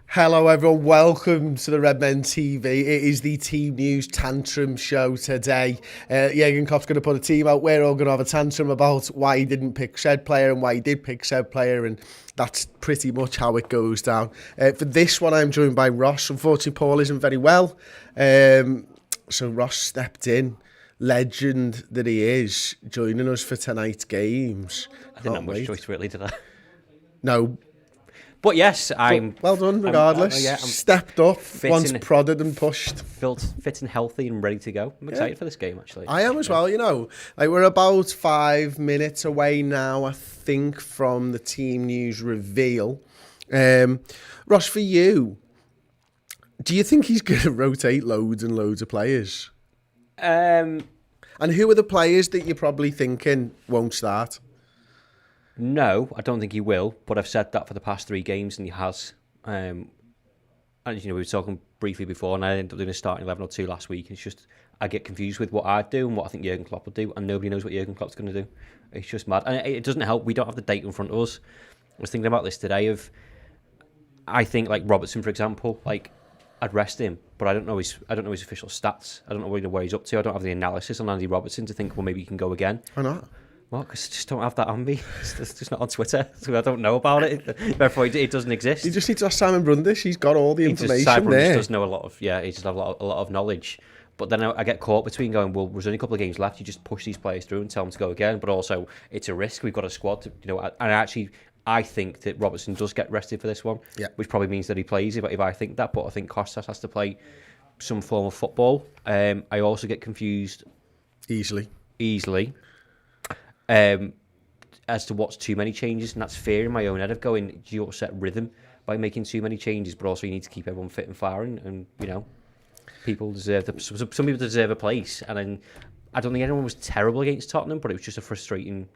Hello everyone, welcome to the Redmen TV. It is the team news tantrum show today. Jurgen Klopp's going to put a team out. We're all going to have a tantrum about why he didn't pick said player and why he did pick said player, and that's pretty much how it goes down. For this one, I'm joined by Ross. Unfortunately, Paul isn't very well, so Ross stepped in. Legend that he is, joining us for tonight's games. I didn't have much choice really, did I? No. But yes, Well done, regardless. I'm stepped up, once prodded and pushed. Fit and healthy and ready to go. I'm excited for this game, actually. I am as well, you know. Like, we're about 5 minutes away now, I think, from the team news reveal. Ross, for you, do you think he's going to rotate loads and loads of players? And who are the players that you're probably thinking won't start? No, I don't think he will, but I've said that for the past 3 games, and he has. And, we were talking briefly before, and I ended up doing a starting 11 or 2 last week. It's just, I get confused with what I'd do and what I think Jurgen Klopp will do, and nobody knows what Jurgen Klopp's going to do. It's just mad. And it doesn't help. We don't have the data in front of us. I was thinking about this today I think, like, Robertson, for example, like, I'd rest him, but I don't know his official stats. I don't know where he's up to. I don't have the analysis on Andy Robertson to think, well, maybe he can go again. Why not? Well, because I just don't have that on me. It's just not on Twitter, so I don't know about it. Therefore, it doesn't exist. You just need to ask Simon Brundish. He's got all the information Simon there. Brundish does know a lot of, he just has a lot of knowledge. But then I get caught between going, well, there's only a couple of games left. You just push these players through and tell them to go again. But also, it's a risk. We've got a squad, and I think that Robertson does get rested for this one, which probably means that he plays if I think that. But I think Kostas has to play some form of football. I also get confused easily. As to what's too many changes, and that's fear in my own head of going, do you upset rhythm by making too many changes? But also you need to keep everyone fit and firing, and people deserve some people deserve a place. And then I don't think anyone was terrible against Tottenham, but it was just a frustrating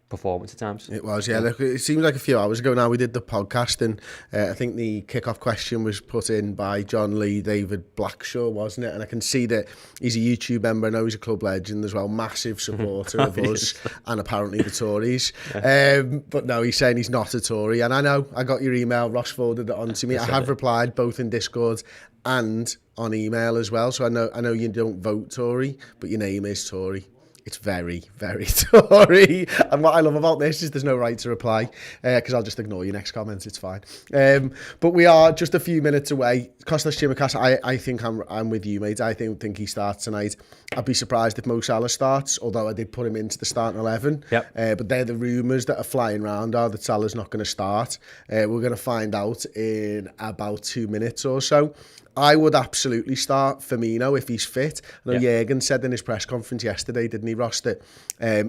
performance at times. It was, yeah. Look, it seems like a few hours ago now we did the podcast, and I think the kick-off question was put in by John Lee David Blackshaw, wasn't it? And I can see that he's a YouTube member. I know he's a club legend as well, massive supporter of us and apparently the Tories. But no, he's saying he's not a Tory, and I know, I got your email, Ross forwarded it on to me. I have replied both in Discord and on email as well, so I know you don't vote Tory, but your name is Tory. It's very, very Tory. And what I love about this is there's no right to reply, because I'll just ignore your next comments. It's fine. But we are just a few minutes away. Kostas Tsimikas, I think I'm with you, mate. I think he starts tonight. I'd be surprised if Mo Salah starts, although I did put him into the starting 11. Yep. But they're the rumours that are flying around are that Salah's not going to start. We're going to find out in about 2 minutes or so. I would absolutely start Firmino if he's fit. I know Jurgen said in his press conference yesterday, didn't he, Ross, that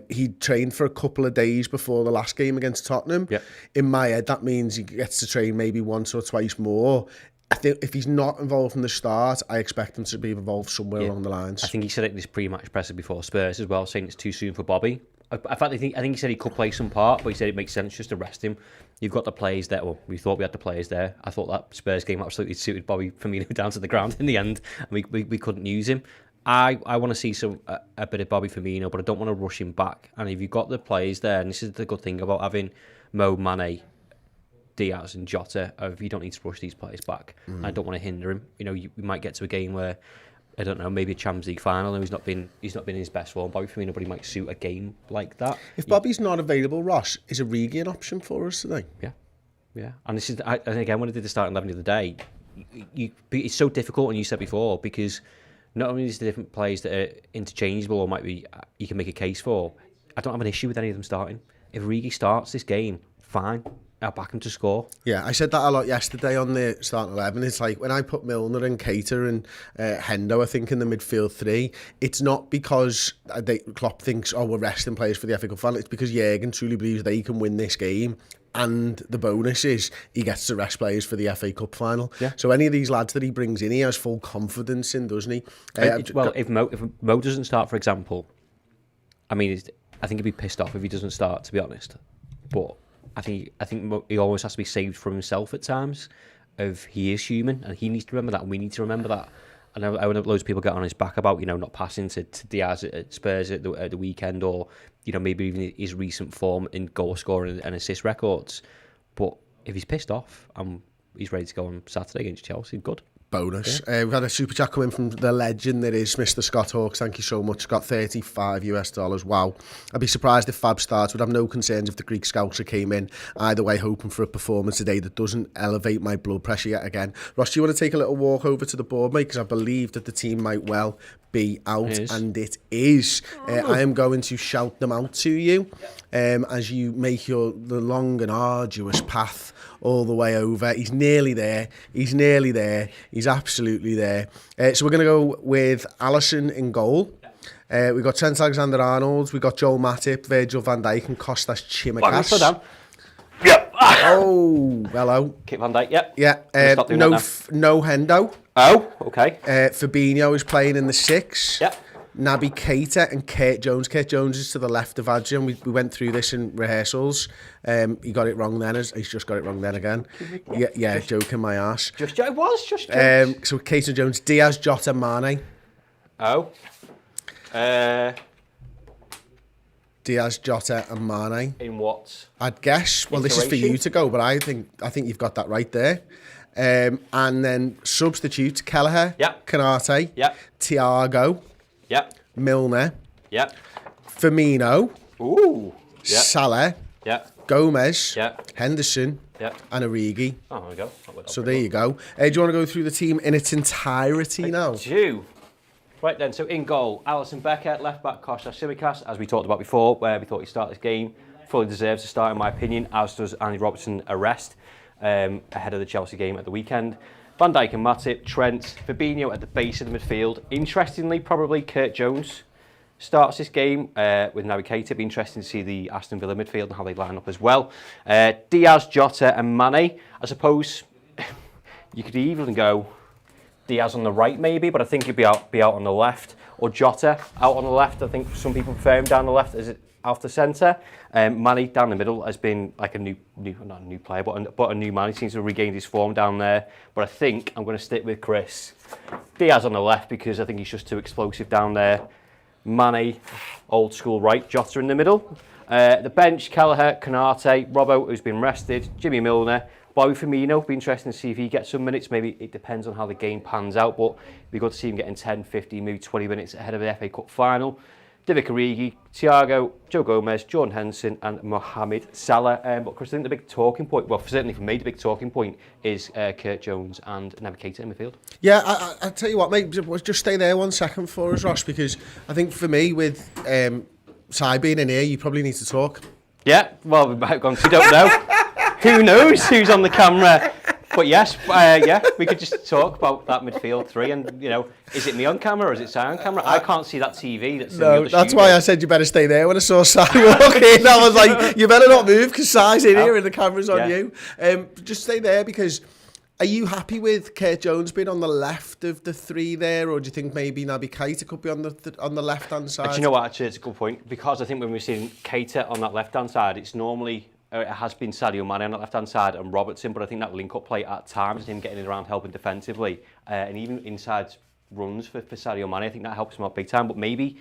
he trained for a couple of days before the last game against Tottenham. Yep. In my head, that means he gets to train maybe once or twice more. I think if he's not involved from the start, I expect him to be involved somewhere along the lines. I think he said it in his pre-match presser before Spurs as well, saying it's too soon for Bobby. In fact, I think he said he could play some part, but he said it makes sense just to rest him. You've got the players there. Well, we thought we had the players there. I thought that Spurs game absolutely suited Bobby Firmino down to the ground in the end, and we couldn't use him. I want to see a bit of Bobby Firmino, but I don't want to rush him back. And if you've got the players there, and this is the good thing about having Mo, Mane, Diaz and Jota, you don't need to rush these players back. I don't want to hinder him. We might get to a game where, I don't know, maybe a Champions League final, and he's not been in his best form, Bobby Firmino, but he might suit a game like that. If Bobby's not available, Ross, is Origi an option for us today? Yeah. And this is, and again, when I did the starting 11 the other day, it's so difficult, and you said before, because not only is the different players that are interchangeable or might be you can make a case for, I don't have an issue with any of them starting. If Origi starts this game, fine. I'll back him to score. Yeah, I said that a lot yesterday on the starting 11. It's like when I put Milner and Keita and Hendo, I think, in the midfield 3, it's not because Klopp thinks, we're resting players for the FA Cup final. It's because Jurgen truly believes they can win this game. And the bonus is he gets to rest players for the FA Cup final. Yeah. So any of these lads that he brings in, he has full confidence in, doesn't he? If Mo doesn't start, for example, I think he'd be pissed off if he doesn't start, to be honest. But I think he always has to be saved from himself at times. He is human, and he needs to remember that, and we need to remember that. And I know loads of people get on his back about not passing to Diaz at Spurs at the weekend, or maybe even his recent form in goal scoring and assist records. But if he's pissed off, he's ready to go on Saturday against Chelsea. Good. Bonus. We've had a super chat come in from the legend that is Mr. Scott Hawks. Thank you so much. Scott, $35. Wow. I'd be surprised if Fab starts. Would have no concerns if the Greek Scouser came in. Either way, hoping for a performance today that doesn't elevate my blood pressure yet again. Ross, do you want to take a little walk over to the board, mate? Because I believe that the team might well be out, and it is. I am going to shout them out to you as you make the long and arduous path all the way over. He's nearly there. He's absolutely there. So we're going to go with Alisson in goal. We've got Trent Alexander-Arnold. We've got Joel Matip, Virgil van Dijk and Kostas Tsimikas. Yep. Oh, hello. Kit Van Dijk, yep. Yeah. No Hendo. Oh, okay. Fabinho is playing in the 6. Yep. Naby Keita and Kurt Jones. Kurt Jones is to the left of Adrian. We went through this in rehearsals. He got it wrong then. He's just got it wrong then again. Yeah, joking my arse. It was just so Keita Jones, Diaz, Jota, Mane. Oh. Diaz, Jota and Mane. In what? I'd guess. Well, this is for you to go, but I think you've got that right there. And then substitute Kelleher. Yep. Canate. Yep. Thiago. Yep. Milner. Yep. Firmino. Ooh. Yep. Salah. Yep. Gomez. Yep. Henderson. Yep. And Origi. Oh, there we go. So there you go. Do you want to go through the team in its entirety now? I do. Right then, so in goal, Alisson Becker, left back Kostas Tsimikas, as we talked about before, where we thought he'd start this game. Fully deserves to start in my opinion, as does Andy Robertson a rest ahead of the Chelsea game at the weekend. Van Dijk and Matip, Trent, Fabinho at the base of the midfield. Interestingly, probably Kurt Jones starts this game with Naby Keita. It'd be interesting to see the Aston Villa midfield and how they line up as well. Diaz, Jota and Mane. I suppose you could even go Diaz on the right maybe, but I think he'd be out on the left. Or Jota out on the left. I think some people prefer him down the left as out the centre. Mane down the middle has been like a not a new player, but a new man. He seems to have regained his form down there. But I think I'm going to stick with Chris. Diaz on the left because I think he's just too explosive down there. Mane, old school right. Jota in the middle. The bench, Kelleher, Canate, Robbo, who's been rested, Jimmy Milner, Bobby Firmino. Be interesting to see if he gets some minutes. Maybe it depends on how the game pans out, but it'd be good to see him getting 10, 15, maybe 20 minutes ahead of the FA Cup final. Divock Origi, Thiago, Joe Gomez, Jordan Henderson and Mohamed Salah. But Chris, I think the big talking point, well, certainly for me, the big talking point is Kurt Jones and Naby Keita in midfield. Yeah, I'll tell you what, mate, just stay there 1 second for us, Ross, because I think for me, with Sai being in here, you probably need to talk. Yeah, well, we might have gone to, don't know. Who knows who's on the camera? But yes, we could just talk about that midfield 3 and, is it me on camera or is it Si on camera? I can't see that TV that's in the other that's studio. why I said you better stay there when I saw Si walk in. I was like, you better not move because Si's in here and the camera's on you. Just stay there because are you happy with Kurt Jones being on the left of the 3 there, or do you think maybe Naby Keita could be on the left-hand side? Do you know what, actually, it's a good point. Because I think when we've seen Keita on that left-hand side, it's normally... it has been Sadio Mane on the left-hand side and Robertson, but I think that link-up play at times is him getting it around helping defensively and even inside runs for Sadio Mane. I think that helps him out big time, but maybe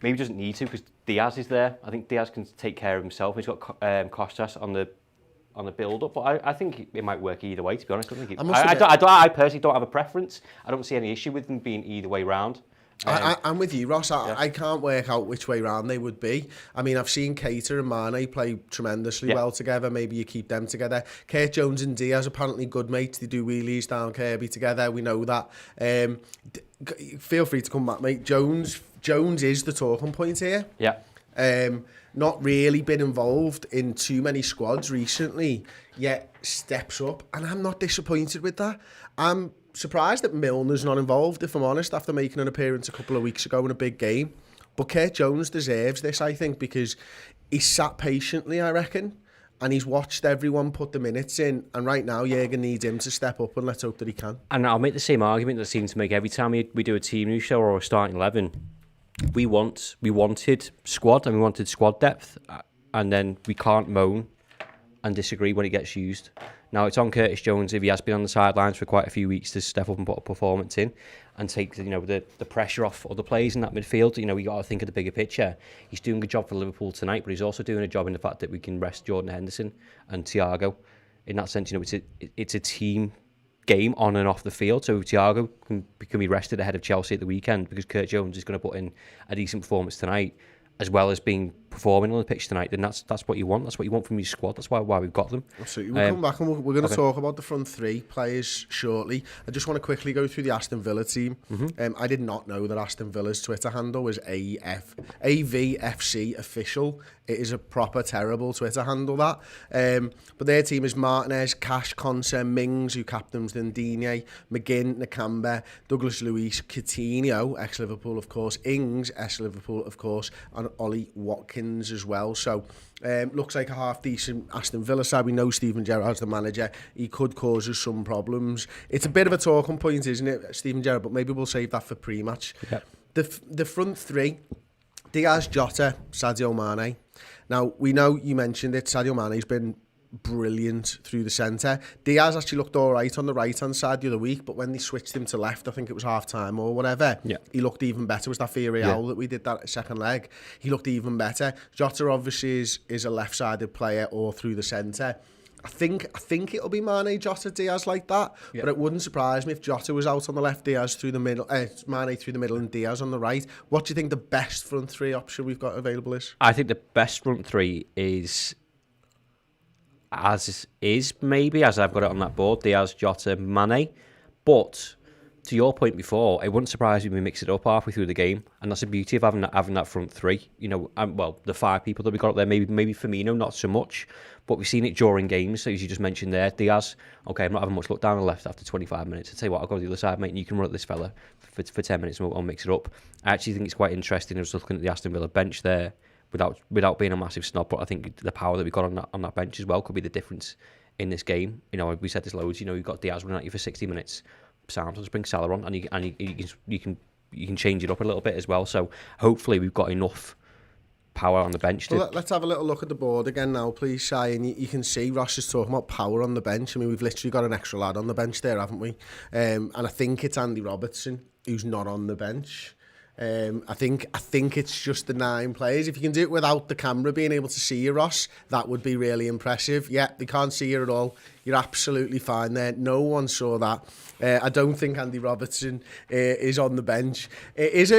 he doesn't need to because Diaz is there. I think Diaz can take care of himself. He's got Kostas on the build-up, but I think it might work either way, to be honest. I personally don't have a preference. I don't see any issue with them being either way round. I'm with you, Ross. I can't work out which way round they would be. I mean, I've seen Keita and Mane play tremendously well together. Maybe you keep them together. Kurt Jones and Diaz apparently good mates. They do wheelies down Kirby together. We know that. Feel free to come back, mate. Jones is the talking point here. Yeah. Not really been involved in too many squads recently, yet steps up, and I'm not disappointed with that. I'm surprised that Milner's not involved, if I'm honest, after making an appearance a couple of weeks ago in a big game. But Kurt Jones deserves this, I think, because he sat patiently, I reckon, and he's watched everyone put the minutes in, and right now Jürgen needs him to step up, and let's hope that he can. And I'll make the same argument that I seem to make every time we do a team news show or a starting 11. We wanted squad and we wanted squad depth, and then we can't moan and disagree when it gets used. Now it's on Curtis Jones, if he has been on the sidelines for quite a few weeks, to step up and put a performance in and take the pressure off other players in that midfield. We got to think of the bigger picture. He's doing a good job for Liverpool tonight, but he's also doing a job in the fact that we can rest Jordan Henderson and Thiago in that sense, it's a team game on and off the field. So Thiago can be rested ahead of Chelsea at the weekend because Kurt Jones is going to put in a decent performance tonight, as well as performing on the pitch tonight. Then that's what you want. That's what you want from your squad. That's why we've got them. Absolutely. We'll come back and we're going to talk about the front three players shortly. I just want to quickly go through the Aston Villa team. I did not know that Aston Villa's Twitter handle was AVFC official. It is a proper terrible Twitter handle, that. But their team is Martinez, Cash, Conser, Mings, who captains Digne, McGinn, Nakamba, Douglas Luiz, Coutinho, ex-Liverpool, of course, Ings, ex-Liverpool, of course, and Ollie Watkins as well. So looks like a half-decent Aston Villa side. We know Steven Gerrard's the manager. He could cause us some problems. It's a bit of a talking point, isn't it, Steven Gerrard? But maybe we'll save that for pre-match. Yep. The front three, Diaz, Jota, Sadio Mane. Now, we know you mentioned it, Sadio Mane's been brilliant through the centre. Diaz actually looked all right on the right-hand side the other week, but when they switched him to left, I think it was half-time or whatever, he looked even better. It was that Villarreal that we did that second leg. He looked even better. Jota obviously is a left-sided player or through the centre. I think it'll be Mane, Jota, Diaz like that, but it wouldn't surprise me if Jota was out on the left, Diaz through the middle, Mane through the middle and Diaz on the right. What do you think the best front three option we've got available is? I think the best front three is as I've got it on that board, Diaz, Jota, Mane. But to your point before, it wouldn't surprise me if we mix it up halfway through the game, and that's the beauty of having that front three. The five people that we got up there, maybe Firmino not so much, but we've seen it during games. So as you just mentioned there, Diaz, okay, I'm not having much look down the left after 25 minutes. I tell you what, I'll go to the other side, mate, and you can run at this fella for 10 minutes, and we'll mix it up. I actually think it's quite interesting. I was looking at the Aston Villa bench there, without being a massive snob, but I think the power that we got on that bench as well could be the difference in this game. We said this loads. You've got Diaz running at you for 60 minutes. Sounds, just bring Salah on, and you can change it up a little bit as well. So hopefully we've got enough power on the bench. Let's have a little look at the board again now, please, Shai. And you can see Ross is talking about power on the bench. I mean, we've literally got an extra lad on the bench there, haven't we? And I think it's Andy Robertson who's not on the bench. I think it's just the 9 players. If you can do it without the camera being able to see you, Ross, that would be really impressive. Yeah, they can't see you at all. You're absolutely fine there. No one saw that. I don't think Andy Robertson is on the bench. That's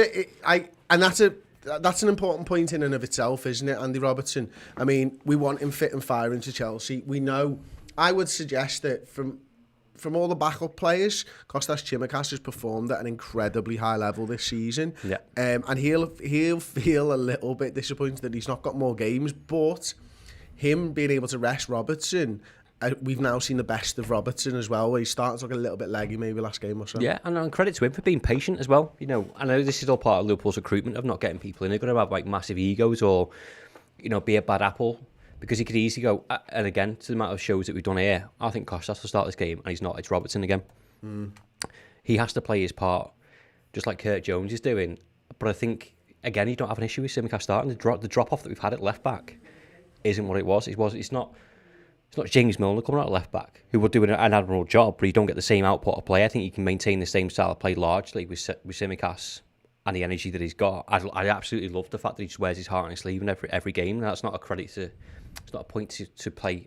an important point in and of itself, isn't it, Andy Robertson? I mean, we want him fit and firing to Chelsea. We know. I would suggest that from all the backup players, Kostas Tsimikas has performed at an incredibly high level this season. Yeah. And he'll feel a little bit disappointed that he's not got more games, but him being able to rest Robertson, we've now seen the best of Robertson as well, where he started to look a little bit leggy maybe last game or so. Yeah, and credit to him for being patient as well. I know this is all part of Liverpool's recruitment of not getting people in. They're going to have like massive egos or, be a bad apple. Because he could easily go, and again, to the amount of shows that we've done here, I think Kostas will start this game, and he's not. It's Robertson again. He has to play his part, just like Kurt Jones is doing. But I think, again, you don't have an issue with Tsimikas starting. The drop-off that we've had at left-back isn't what it was. It's not James Milner coming out at left-back, who will do an admirable job, but you don't get the same output of play. I think you can maintain the same style of play largely with Tsimikas and the energy that he's got. I absolutely love the fact that he just wears his heart on his sleeve in every game. That's not a credit to... It's not a point to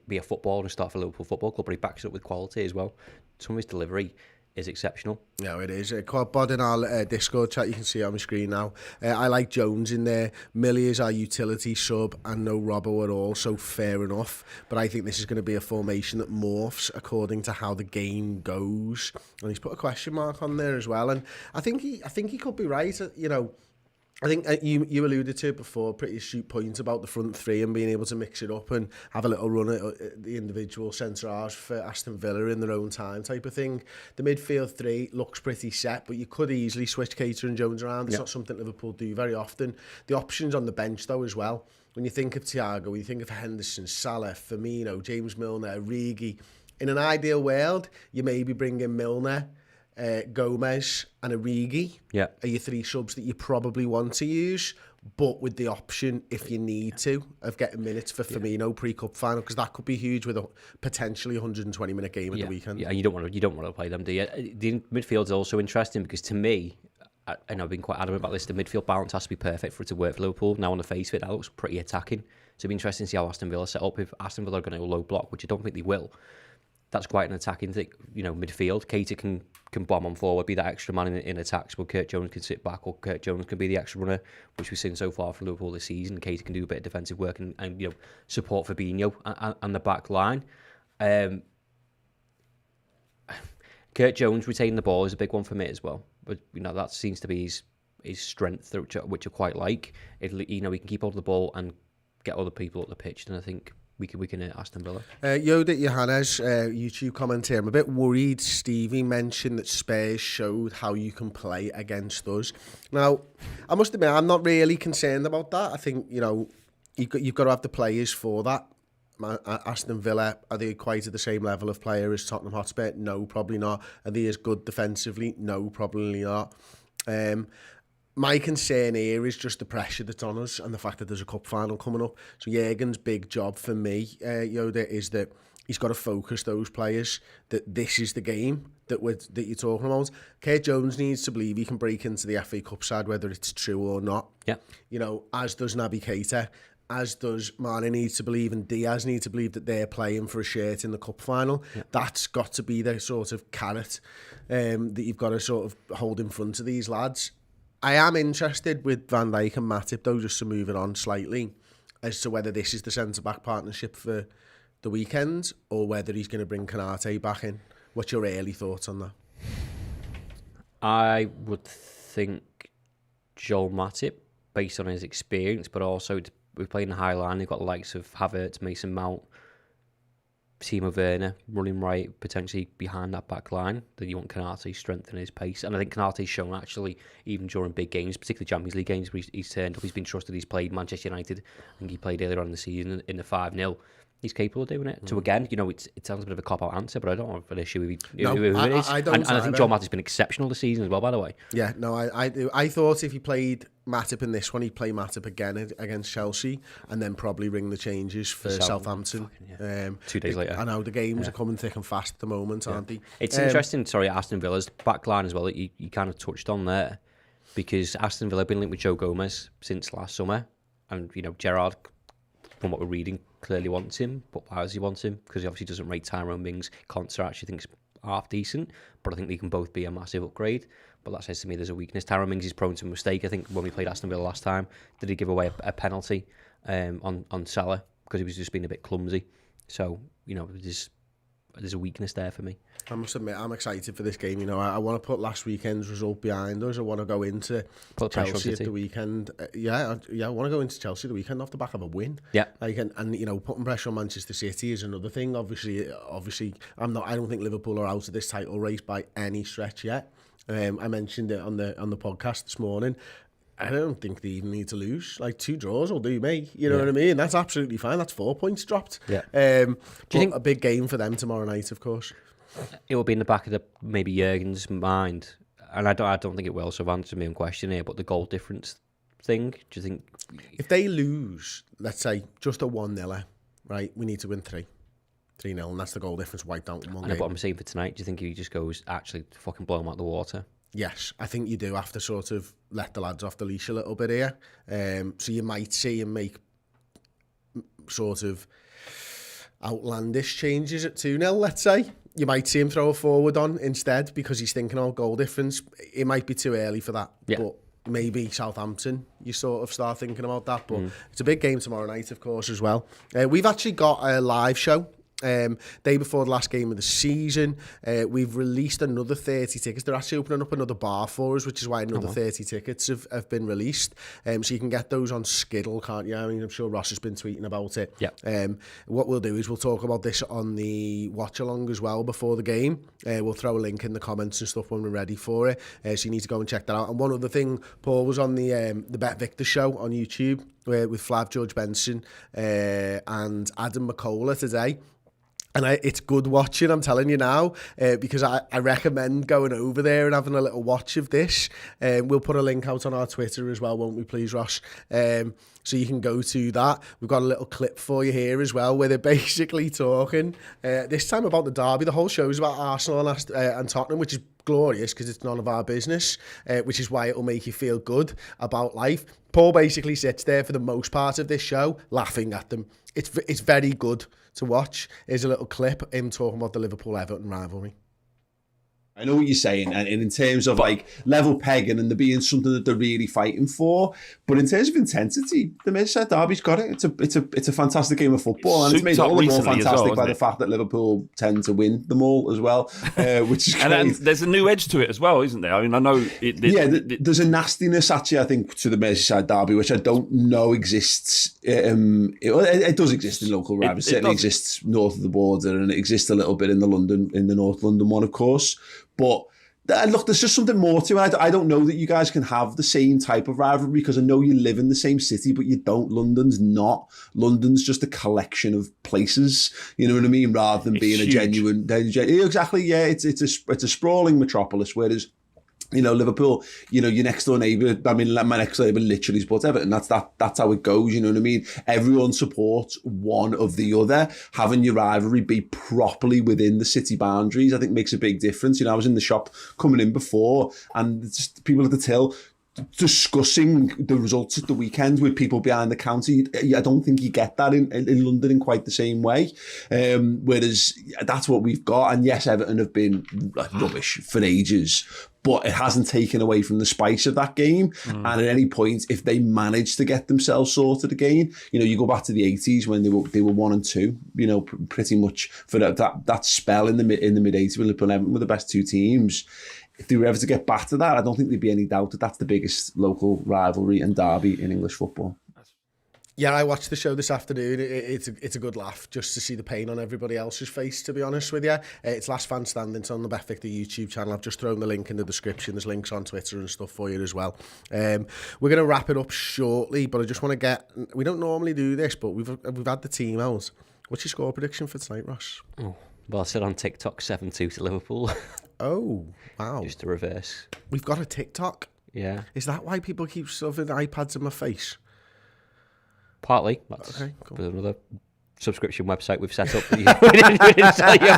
be a footballer and start for Liverpool Football Club, but he backs it up with quality as well. Some of his delivery is exceptional. Yeah, it is. Bod in our Discord chat, you can see it on my screen now. I like Jones in there. Millie is our utility sub and no Robbo at all, so fair enough. But I think this is going to be a formation that morphs according to how the game goes. And he's put a question mark on there as well. And I think he could be right. I think you alluded to it before, pretty astute point about the front three and being able to mix it up and have a little run at the individual centre-halves for Aston Villa in their own time type of thing. The midfield three looks pretty set, but you could easily switch Keita and Jones around. It's not something Liverpool do very often. The options on the bench, though, as well. When you think of Thiago, when you think of Henderson, Salah, Firmino, James Milner, Origi, in an ideal world, you maybe bring in Milner, Gomez and Origi are your 3 subs that you probably want to use, but with the option, if you need to, of getting minutes for Firmino pre-cup final, because that could be huge with a potentially 120-minute game at the weekend. Yeah, you don't want to play them, do you? The midfield's also interesting because to me, and I've been quite adamant about this, the midfield balance has to be perfect for it to work for Liverpool. Now on the face of it, that looks pretty attacking. So it'll be interesting to see how Aston Villa set up. If Aston Villa are going to low block, which I don't think they will, that's quite an attacking thing, midfield. Keita can bomb on forward, be that extra man in attacks, but Kurt Jones can sit back, or Kurt Jones can be the extra runner, which we've seen so far from Liverpool this season. Keita can do a bit of defensive work and support Fabinho and the back line. Kurt Jones retaining the ball is a big one for me as well, but that seems to be his strength, which I quite like. He can keep hold of the ball and get other people up the pitch, and I think we can hit Aston Villa. Yoda Johannes, YouTube comment here. I'm a bit worried. Stevie mentioned that Spurs showed how you can play against us. Now, I must admit, I'm not really concerned about that. I think, you've got to have the players for that. Aston Villa, are they quite at the same level of player as Tottenham Hotspur? No, probably not. Are they as good defensively? No, probably not. My concern here is just the pressure that's on us and the fact that there's a cup final coming up. So Jurgen's big job for me, Yoda, is that he's got to focus those players that this is the game that you're talking about. Kurt Jones needs to believe he can break into the FA Cup side, whether it's true or not. Yeah. As does Naby Keita, as does Mane needs to believe, and Diaz needs to believe that they're playing for a shirt in the cup final. Yeah. That's got to be the sort of carrot that you've got to sort of hold in front of these lads. I am interested with Van Dijk and Matip, though, just to move it on slightly, as to whether this is the centre-back partnership for the weekend or whether he's going to bring Konate back in. What's your early thoughts on that? I would think Joel Matip, based on his experience, but also we're playing the high line. They've got the likes of Havertz, Mason Mount, Timo Werner running right, potentially behind that back line. Then you want Konate strengthening his pace. And I think Konate's shown actually, even during big games, particularly Champions League games, where he's turned up, he's been trusted, he's played Manchester United. I think he played earlier on in the season in the 5-0. He's capable of doing it. So again, it sounds a bit of a cop-out answer, but I don't have an issue with who it is. I don't. And I think Joel Matip's been exceptional this season as well, by the way. Yeah, no, I do. I thought if he played Matip in this one, he'd play Matip again against Chelsea and then probably ring the changes for Southampton. 2 days later. I know the games are coming thick and fast at the moment, aren't they? It's interesting, Aston Villa's back line as well, that you kind of touched on there, because Aston Villa have been linked with Joe Gomez since last summer, and Gerrard, from what we're reading, clearly wants him. But why does he want him? Because he obviously doesn't rate Tyrone Mings. Concert actually thinks half decent, but I think they can both be a massive upgrade. But that says to me there's a weakness. Tyrone Mings is prone to a mistake. I think when we played Aston Villa last time, did he give away a penalty on Salah because he was just being a bit clumsy? So there's a weakness there for me. I must admit, I'm excited for this game. I want to put last weekend's result behind us. I want to go into Chelsea at the weekend. I want to go into Chelsea the weekend off the back of a win. Yeah. And putting pressure on Manchester City is another thing. Obviously, I don't think Liverpool are out of this title race by any stretch yet. I mentioned it on the podcast this morning. I don't think they even need to lose. 2 draws will do me. You know what I mean? That's absolutely fine. That's 4 points dropped. Yeah. Do you think a big game for them tomorrow night, of course? It will be in the back of maybe Jurgen's mind, and I don't think it will. So I've answered my own question here, but the goal difference thing. Do you think if they lose, let's say just a 1-0, right? We need to win 3-0, and that's the goal difference wiped out in one game. What I'm saying for tonight, do you think he just goes actually fucking blow him out the water? Yes, I think you do have to sort of let the lads off the leash a little bit here. So you might see him make sort of outlandish changes at 2-0, let's say. You might see him throw a forward on instead because he's thinking of goal difference. It might be too early for that, but maybe Southampton, you sort of start thinking about that. But it's a big game tomorrow night, of course, as well. We've actually got a live show. Day before the last game of the season, we've released another 30 tickets. They're actually opening up another bar for us, which is why another 30 tickets have been released. So you can get those on Skiddle, can't you? I mean, I'm sure Ross has been tweeting about it. Yeah. What we'll do is we'll talk about this on the watch along as well before the game. We'll throw a link in the comments and stuff when we're ready for it. So you need to go and check that out. And one other thing, Paul was on the BetVictor show on YouTube with Flav George Benson and Adam McCullough today. And it's good watching, I'm telling you now, because I recommend going over there and having a little watch of this. We'll put a link out on our Twitter as well, won't we, please, Ross? So you can go to that. We've got a little clip for you here as well, where they're basically talking, this time about the derby. The whole show is about Arsenal and Tottenham, which is glorious because it's none of our business, which is why it'll make you feel good about life. Paul basically sits there for the most part of this show laughing at them. It's very good to watch. Here's a little clip, him talking about the Liverpool-Everton rivalry. I know what you're saying, and in terms of like level pegging and there being something that they're really fighting for, but in terms of intensity, the Merseyside derby's got it. It's a fantastic game of football, and it's made all the more fantastic by the fact that Liverpool tend to win them all as well, which is great. And there's a new edge to it as well, isn't there? I mean, I know there's a nastiness actually, I think, to the Merseyside derby, which I don't know exists. It does exist in local rivalries. It certainly exists north of the border, and it exists a little bit in the North London one, of course. But look, there's just something more to it. I don't know that you guys can have the same type of rivalry because I know you live in the same city, but you don't. London's not. London's just a collection of places, you know what I mean, rather than being huge. A genuine. Exactly, yeah. It's a sprawling metropolis, whereas, you know, Liverpool, you know, your next door neighbour, I mean, my next door neighbour literally supports Everton. That's how it goes, you know what I mean? Everyone supports one of the other. Having your rivalry be properly within the city boundaries, I think makes a big difference. You know, I was in the shop coming in before and just people at the till discussing the results at the weekend with people behind the counter. I don't think you get that in London in quite the same way. Whereas that's what we've got. And yes, Everton have been rubbish for ages, but it hasn't taken away from the spice of that game. And at any point, if they manage to get themselves sorted again, you know, you go back to the 80s when they were 1 and 2, you know, pretty much for that spell in the mid 80s when Liverpool and Everton were the best two teams. If they were ever to get back to that, I don't think there'd be any doubt that that's the biggest local rivalry and derby in English football. Yeah, I watched the show this afternoon. It's a good laugh just to see the pain on everybody else's face, to be honest with you. It's Last Fan Standing. It's on the BetVictor YouTube channel. I've just thrown the link in the description. There's links on Twitter and stuff for you as well. We're going to wrap it up shortly, but I just want to get... We don't normally do this, but we've had the team out. What's your score prediction for tonight, Ross? Oh, well, I said on TikTok 7-2 to Liverpool. Oh, wow. Just to reverse. We've got a TikTok. Yeah. Is that why people keep shoving iPads in my face? Partly. That's okay, cool. Another subscription website we've set up that we didn't tell you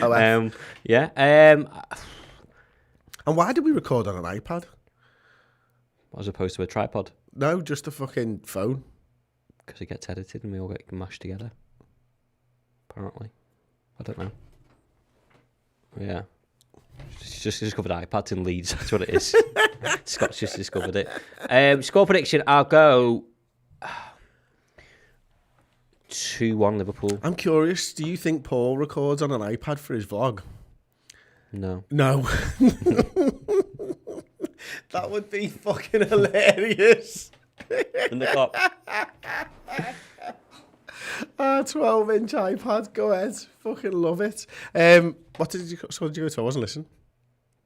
about. Yeah. And why did we record on an iPad? As opposed to a tripod? No, just a fucking phone. Because it gets edited and we all get mashed together. Apparently. I don't know. Yeah. Just discovered iPads in Leeds. That's what it is. Scott's just discovered it. Score prediction, I'll go 2-1 Liverpool. I'm curious, do you think Paul records on an iPad for his vlog? No. That would be fucking hilarious. In the clock. 12-inch iPad, go ahead. Fucking love it. What did you go to? I wasn't listening.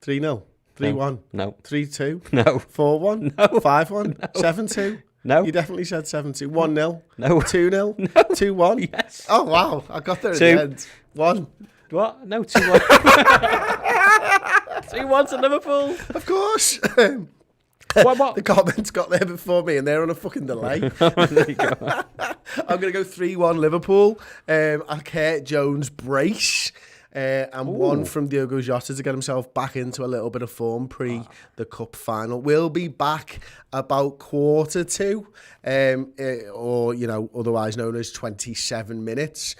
3-0? 3-1? No. 3-2? No. 4-1? No. 5-1? No. 7-2? No. You definitely said 7-2. 1-0? No. 2-0? No. 2-1? Yes. Oh, wow. I got there at 2. the end. 1. What? No, 2-1. 2-1 to Liverpool. Of course. What? The comments got there before me and they're on a fucking delay. There you go. I'm going to go 3-1 Liverpool. A Kurt Jones brace. And one from Diogo Jota to get himself back into a little bit of form pre the cup final. We'll be back about 1:45, or, you know, otherwise known as 27 minutes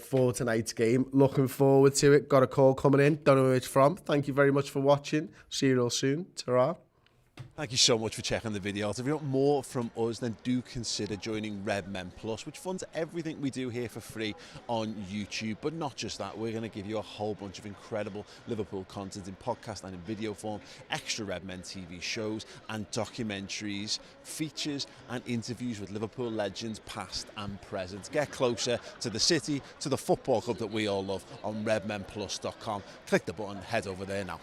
for tonight's game. Looking forward to it. Got a call coming in. Don't know who it's from. Thank you very much for watching. See you all soon. Ta-ra. Thank you so much for checking the video out. If you want more from us, then do consider joining Redmen Plus, which funds everything we do here for free on YouTube. But not just that, we're going to give you a whole bunch of incredible Liverpool content in podcast and in video form, extra Redmen TV shows and documentaries, features and interviews with Liverpool legends past and present. Get closer to the city, to the football club that we all love on redmenplus.com. Click the button, head over there now.